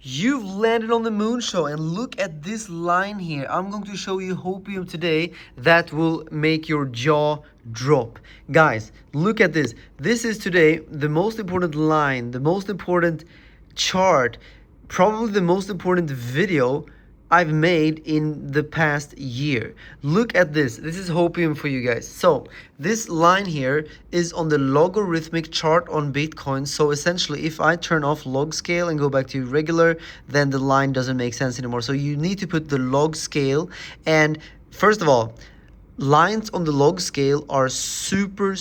You've landed on the moon show, and look at this line here. I'm going to show you hopium today that will make your jaw drop. Guys, look at this. This is today the most important line, the most important chart, probably the most important video I've made in the past year. Look at this. This is hopium for you guys. So this line here is on the logarithmic chart on Bitcoin. So essentially, if I turn off log scale and go back to regular, then the line doesn't make sense anymore. So you need to put the log scale. And first of all, lines on the log scale are super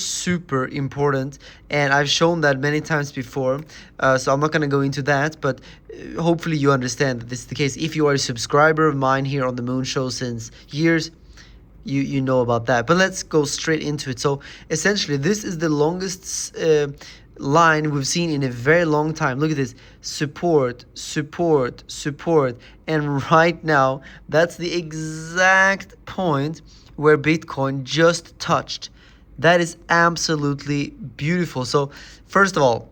important, and I've shown that many times before, so I'm not going to go into that, but hopefully you understand that this is the case. If you are a subscriber of mine here on the Moon Show since years, you know about that. But let's go straight into it. So essentially, this is the longest line we've seen in a very long time. Look at this: support, and right now that's the exact point where Bitcoin just touched. That is absolutely beautiful. So first of all,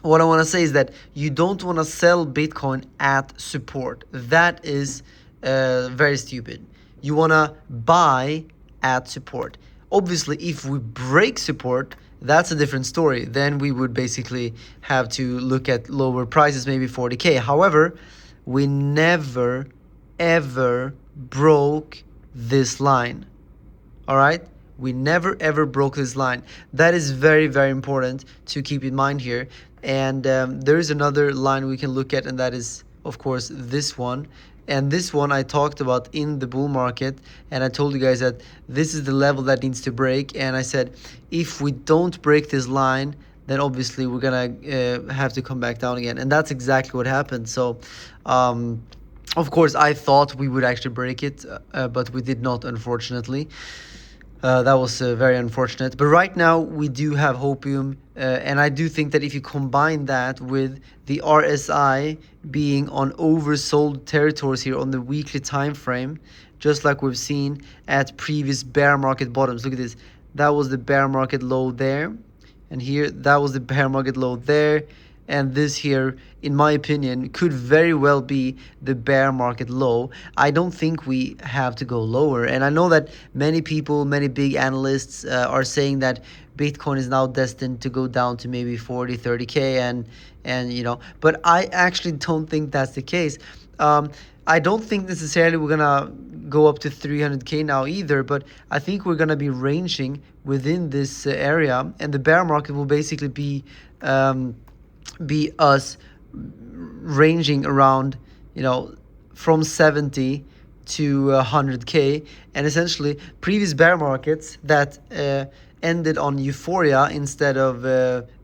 what I want to say is that you don't want to sell Bitcoin at support. That is very stupid. You want to buy at support. Obviously, if we break support, that's a different story. Then we would basically have to look at lower prices, maybe 40K. However, we never, ever broke this line. All right, we never ever broke this line. That is very important to keep in mind here. And there is another line we can look at, and that is of course this one. And this one I talked about in the bull market, and I told you guys that this is the level that needs to break. And I said if we don't break this line, then obviously we're gonna have to come back down again, and that's exactly what happened. So of course I thought we would actually break it, but we did not, unfortunately. That was very unfortunate. But right now we do have hopium, and I do think that if you combine that with the RSI being on oversold territories here on the weekly time frame, just like we've seen at previous bear market bottoms. Look at this. That was the bear market low there, and here that was the bear market low there. And this here, in my opinion, could very well be the bear market low. I don't think we have to go lower. And I know that many people, many big analysts are saying that Bitcoin is now destined to go down to maybe 40, 30K. And you know, but I actually don't think that's the case. I don't think necessarily we're going to go up to 300K now either, but I think we're going to be ranging within this area. And the bear market will basically be us ranging around, you know, from 70 to 100K. And essentially previous bear markets that ended on euphoria instead of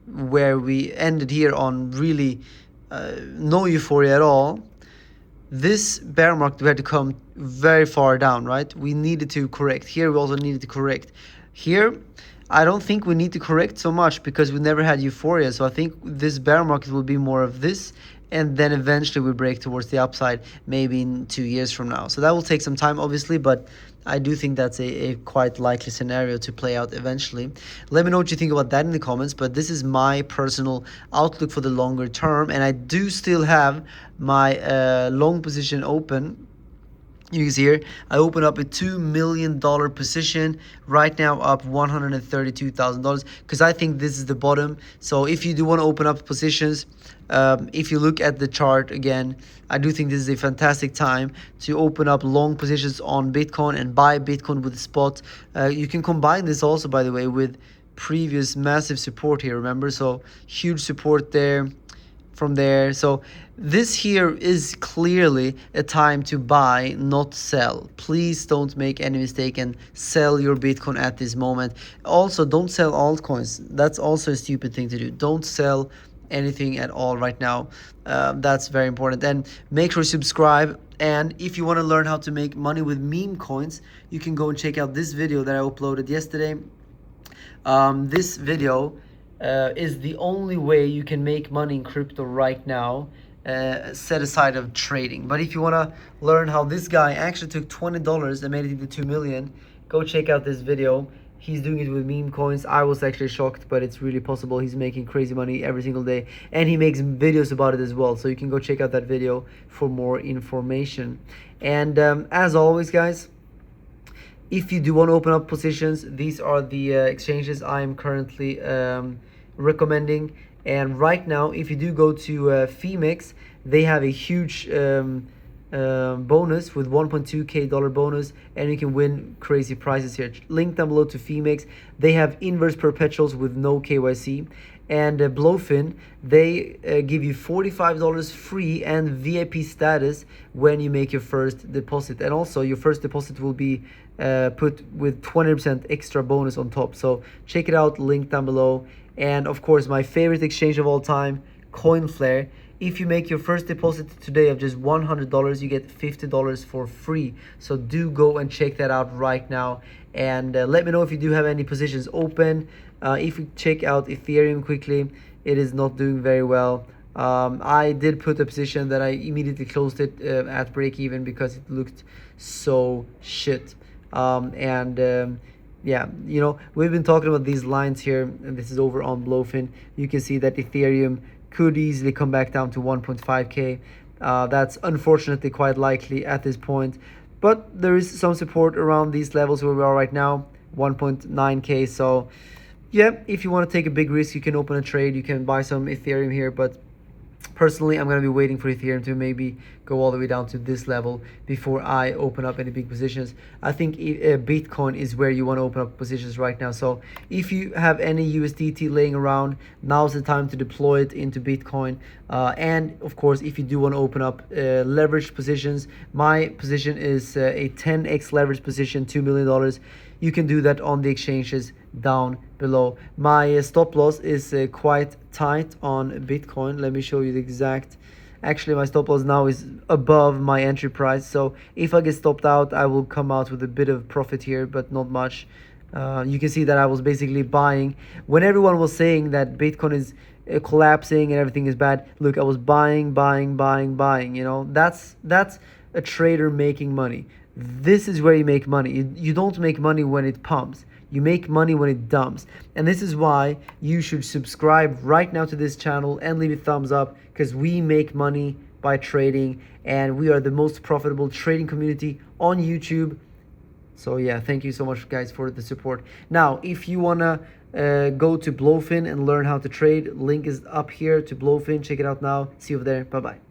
where we ended here on really no euphoria at all. This bear market we had to come very far down, right? We needed to correct. Here we also needed to correct. Here I don't think we need to correct so much because we never had euphoria. So I think this bear market will be more of this, and then eventually we break towards the upside maybe in 2 years from now. So that will take some time, obviously, but I do think that's a quite likely scenario to play out eventually. Let me know what you think about that in the comments, but this is my personal outlook for the longer term, and I do still have my long position open. You can see here, I open up a $2 million position right now, up $132,000, because I think this is the bottom. So if you do want to open up positions, if you look at the chart again, I do think this is a fantastic time to open up long positions on Bitcoin and buy Bitcoin with the spot. You can combine this also, by the way, with previous massive support here, remember? So huge support there. From there, so this here is clearly a time to buy, not sell. Please don't make any mistake and sell your Bitcoin at this moment. Also, don't sell altcoins. That's also a stupid thing to do. Don't sell anything at all right now. That's very important. And make sure you subscribe. And if you want to learn how to make money with meme coins, you can go and check out this video that I uploaded yesterday. This video is the only way you can make money in crypto right now, set aside of trading. But if you want to learn how this guy actually took $20 and made it into 2 million, go check out this video. he's doing it with meme coins. I was actually shocked, but it's really possible. He's making crazy money every single day, and he makes videos about it as well. So you can go check out that video for more information. And as always, guys, if you do want to open up positions, these are the exchanges I'm currently recommending. And right now, if you do go to Phemex, they have a huge bonus with 1.2k dollar bonus, and you can win crazy prizes here. Link down below to Phemex. They have inverse perpetuals with no KYC. And BloFin, they give you $45 free and VIP status when you make your first deposit. And also your first deposit will be put with 20% extra bonus on top. So check it out, link down below. And of course, my favorite exchange of all time, CoinFlare. If you make your first deposit today of just $100, you get $50 for free. So do go and check that out right now. And let me know if you do have any positions open. If we check out Ethereum quickly, it is not doing very well. I did put a position that I immediately closed it at break even because it looked so shit. Yeah, you know, we've been talking about these lines here, and this is over on BloFin. You can see that Ethereum could easily come back down to 1.5k. That's unfortunately quite likely at this point, but there is some support around these levels where we are right now, 1.9k. So yeah, if you want to take a big risk, you can open a trade, you can buy some Ethereum here, but personally, I'm going to be waiting for Ethereum to maybe go all the way down to this level before I open up any big positions. I think Bitcoin is where you want to open up positions right now. So if you have any USDT laying around, now's the time to deploy it into Bitcoin. And of course, if you do want to open up leveraged positions, my position is a 10x leverage position, $2 million. You can do that on the exchanges down below. My stop loss is quite tight on Bitcoin. Let me show you the exact. Actually, my stop loss now is above my entry price. So if I get stopped out, I will come out with a bit of profit here, but not much. You can see that I was basically buying when everyone was saying that Bitcoin is collapsing and everything is bad. Look, I was buying. You know, that's a trader making money. This is where you make money. You don't make money when it pumps. You make money when it dumps. And this is why you should subscribe right now to this channel and leave a thumbs up, because we make money by trading, and we are the most profitable trading community on YouTube. So yeah, thank you so much, guys, for the support. Now, if you want to go to BloFin and learn how to trade, link is up here to BloFin. Check it out now. See you over there. Bye-bye.